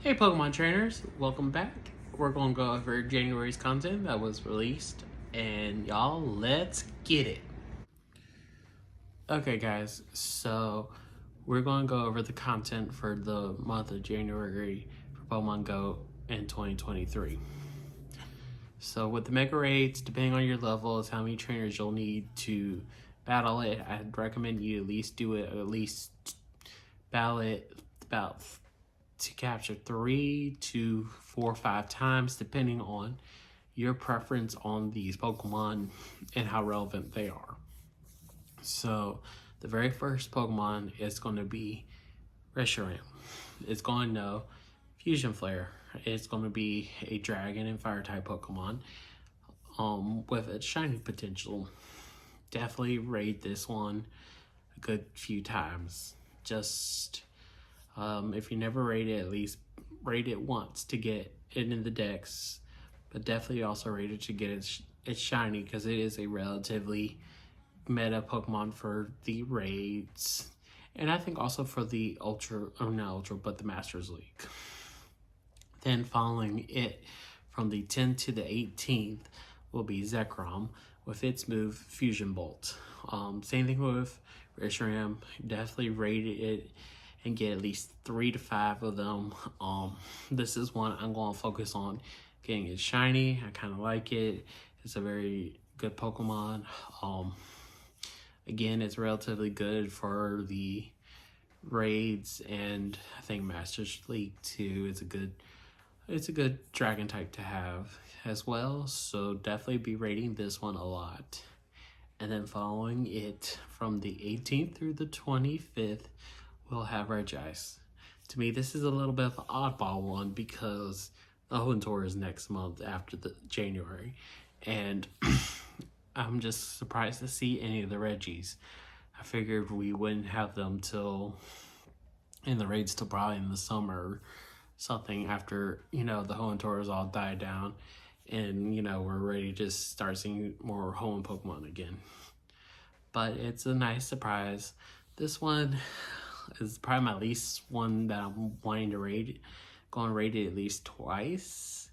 Hey Pokemon trainers, welcome back. We're going to go over January's content that was released, and y'all, let's get it. Okay guys, so we're going to go over the content for the month of January for Pokemon Go in 2023. So with the Mega Raids, depending on your level, is how many trainers you'll need to battle it. I'd recommend you at least do it, at least battle it about to capture 3 to 4 or 5 times depending on your preference on these Pokemon and how relevant they are. So the very first Pokemon is going to be Reshiram. It's going to know Fusion Flare. It's going to be a Dragon and Fire type Pokemon with a shiny potential. Definitely raid this one a good few times. Just if you never rate it, at least rate it once to get it in the decks, but definitely also rate it to get it shiny because it is a relatively meta Pokemon for the raids, and I think also for the not Ultra, but the Masters League. Then following it from the 10th to the 18th will be Zekrom with its move Fusion Bolt. Same thing with Reshiram, definitely rated it and get at least 3 to 5 of them. This is one I'm going to focus on getting it shiny. I kind of like it. It's a very good Pokemon. Again, it's relatively good for the raids, and I think Masters League too. It's a good dragon type to have as well. So definitely be rating this one a lot. And then following it from the 18th through the 25th, we'll have Regice. To me, this is a little bit of an oddball one because the Hoenn Tour is next month after the January, and I'm just surprised to see any of the Reggies. I figured we wouldn't have them till in the raids till probably in the summer or something after, the Hoenn Tour is all died down and, we're ready to just start seeing more Hoenn Pokemon again. But it's a nice surprise. This one is probably my least one that I'm wanting to raid. Going to raid it at least twice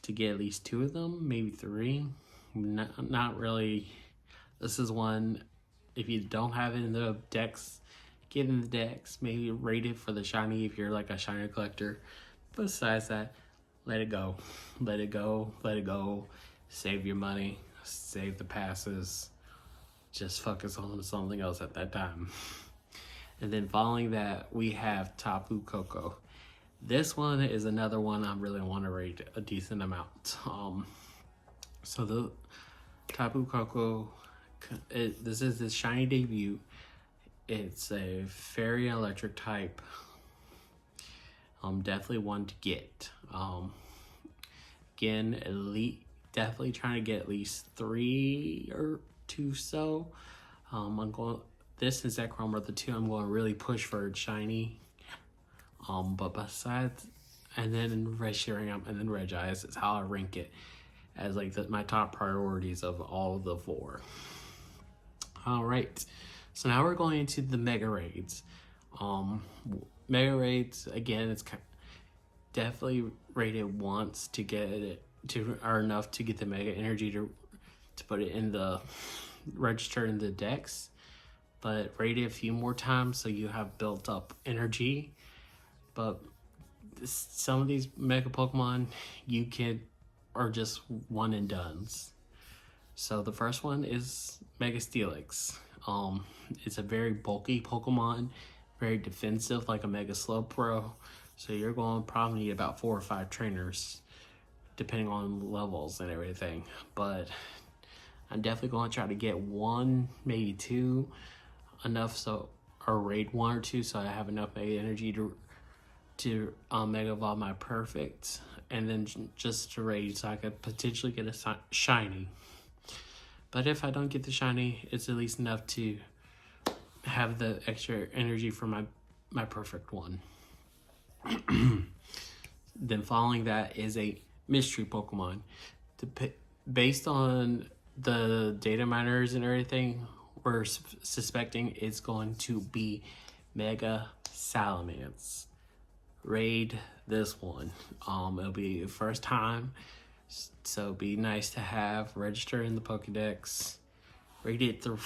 to get at least 2 of them, maybe 3. Not really. This is one, if you don't have it in the decks, get in the decks. Maybe raid it for the shiny if you're like a shiny collector. But besides that, let it go. Let it go. Let it go. Save your money. Save the passes. Just focus on something else at that time. And then following that, we have Tapu Koko. This one is another one I really want to rate a decent amount. So the Tapu Koko, this is his shiny debut. It's a fairy and electric type. Definitely one to get. Again, elite. Definitely trying to get at least 3 or 2 so. I'm going. This and Zekrom are the 2 I'm going to really push for shiny. But besides, and then Reshiram and then Regice is how I rank it as like my top priorities of all of the 4. All right, so now we're going into the Mega Raids. Mega Raids, again, it's definitely rated once to get it or enough to get the Mega Energy to put it in the register in the decks, but rate it a few more times so you have built up energy. But some of these Mega Pokemon are just one and dones. So the first one is Mega Steelix. It's a very bulky Pokemon, very defensive like a Mega Slowbro. So you're going to probably need about 4 or 5 trainers depending on levels and everything. But I'm definitely going to try to get 1, maybe 2, enough or raid 1 or 2 so I have enough Mega Energy to Mega Evolve my Perfect, and then just to raid so I could potentially get a shiny. But if I don't get the shiny, it's at least enough to have the extra energy for my perfect one. Then following that is a mystery Pokemon. Based on the data miners and everything, we're suspecting it's going to be Mega Salamence. raid this one. It'll be your first time, so it'd be nice to have register in the Pokedex, raid it through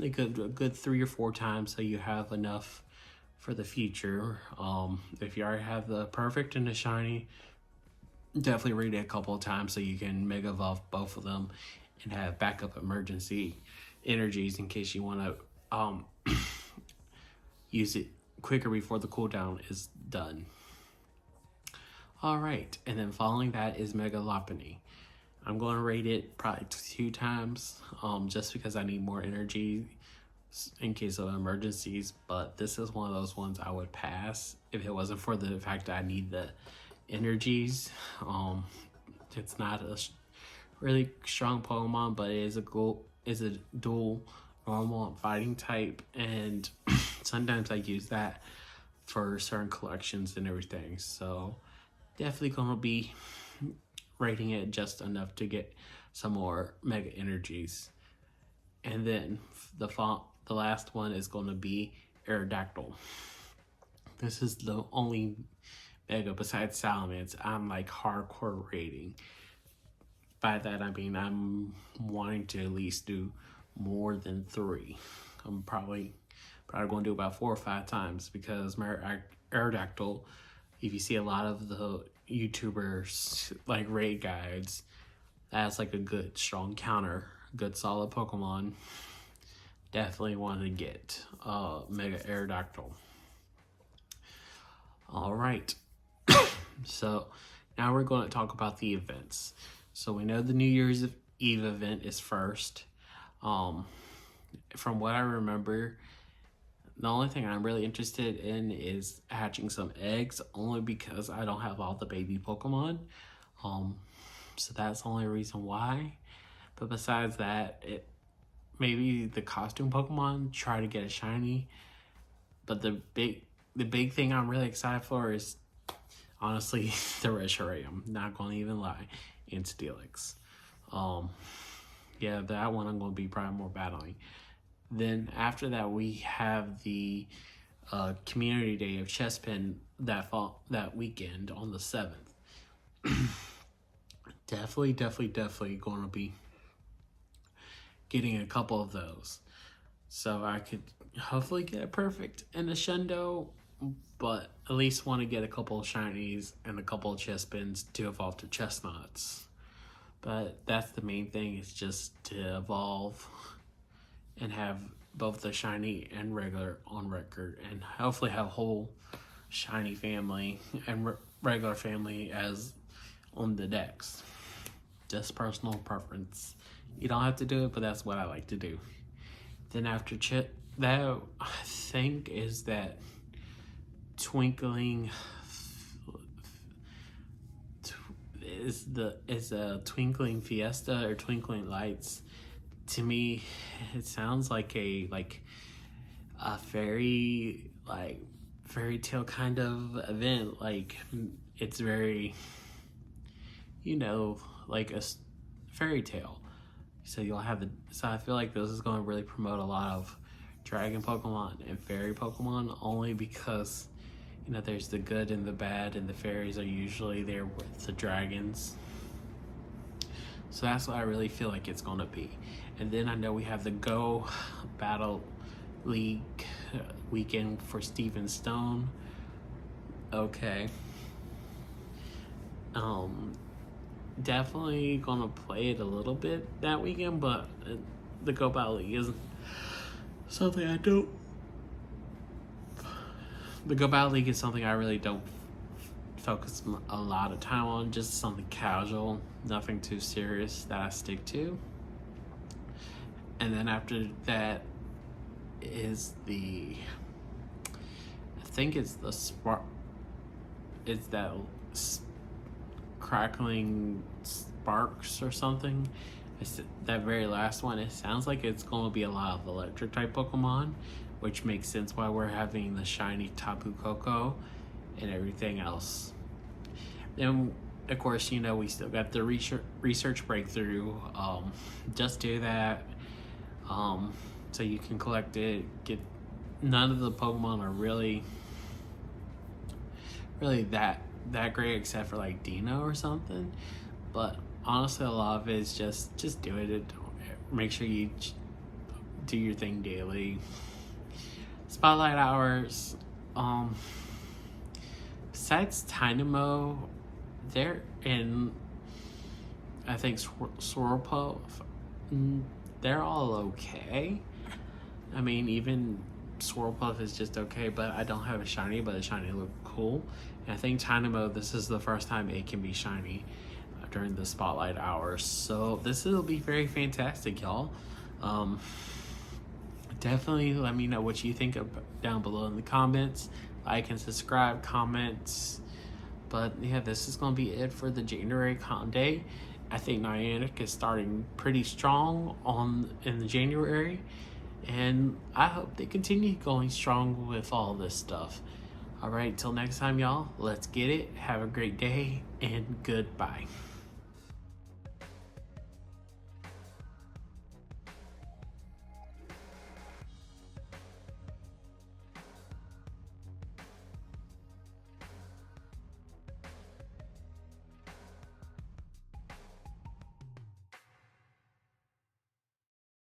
a good 3 or 4 times so you have enough for the future. If you already have the perfect and the shiny, definitely raid it a couple of times so you can mega evolve both of them and have backup emergency energies in case you want to use it quicker before the cooldown is done. All right, and then following that is Mega Lopunny. I'm going to rate it probably 2 times, just because I need more energy in case of emergencies. But this is one of those ones I would pass if it wasn't for the fact that I need the energies. It's not a really strong Pokemon, but it is a dual normal and fighting type, and sometimes I use that for certain collections and everything. So definitely gonna be rating it just enough to get some more mega energies. And then the last one is going to be Aerodactyl. This is the only mega besides Salamence I'm like hardcore rating. By that I mean I'm wanting to at least do more than 3. I'm probably going to do about 4 or 5 times, because my Aerodactyl, if you see a lot of the YouTubers like raid guides, that's like a good strong counter, good solid Pokemon. Definitely want to get Mega Aerodactyl. All right. So now we're going to talk about the events. So we know the New Year's Eve event is first. From what I remember, the only thing I'm really interested in is hatching some eggs, only because I don't have all the baby Pokemon. So that's the only reason why. But besides that, maybe the costume Pokemon, try to get a shiny. But the big thing I'm really excited for is honestly the Reshiram. Not going to even lie, and Steelix. Yeah, that one I'm going to be probably more battling. Then after that, we have the community day of Chespin that weekend on the 7th. Definitely going to be getting a couple of those, so I could hopefully get it perfect in the Shundo, but at least want to get a couple of shinies and a couple of Chespins to evolve to Chestnuts. But that's the main thing, is just to evolve and have both the shiny and regular on record, and hopefully have a whole shiny family and regular family as on the decks. Just personal preference. You don't have to do it, but that's what I like to do. Then after that, I think is that Twinkling is a Twinkling Fiesta or Twinkling Lights. To me, it sounds like a fairy tale kind of event. Like, it's very, like a fairy tale. So you'll have so I feel like this is going to really promote a lot of dragon Pokemon and fairy Pokemon, only because there's the good and the bad, and the fairies are usually there with the dragons. So that's what I really feel like it's going to be. And then I know we have the Go Battle League weekend for Steven Stone. Okay. Definitely gonna play it a little bit that weekend, but the Go Battle League isn't something I don't. The Go Battle League is something I really don't focus a lot of time on. Just something casual, nothing too serious that I stick to. And then after that is I think it's the spark. It's that crackling sparks or something. It's that very last one. It sounds like it's going to be a lot of electric type Pokemon, which makes sense why we're having the shiny Tapu Koko and everything else. Then, of course, we still got the research breakthrough. Just do that. So you can collect it. None of the Pokemon are really really that great except for like Dino or something. But honestly, a lot of it is just do it. Make sure you do your thing daily. Spotlight hours. Besides Tynamo, they're in, I think, Swirlpuff. They're all okay. I mean, even Swirlpuff is just okay, but I don't have a shiny, but the shiny look cool. And I think Tynamo, this is the first time it can be shiny during the spotlight hours. So this will be very fantastic, y'all. Definitely let me know what you think down below in the comments. Like and subscribe, comments. But yeah, this is going to be it for the January con day. I think Niantic is starting pretty strong in the January, and I hope they continue going strong with all this stuff. All right, till next time, y'all. Let's get it. Have a great day, and goodbye.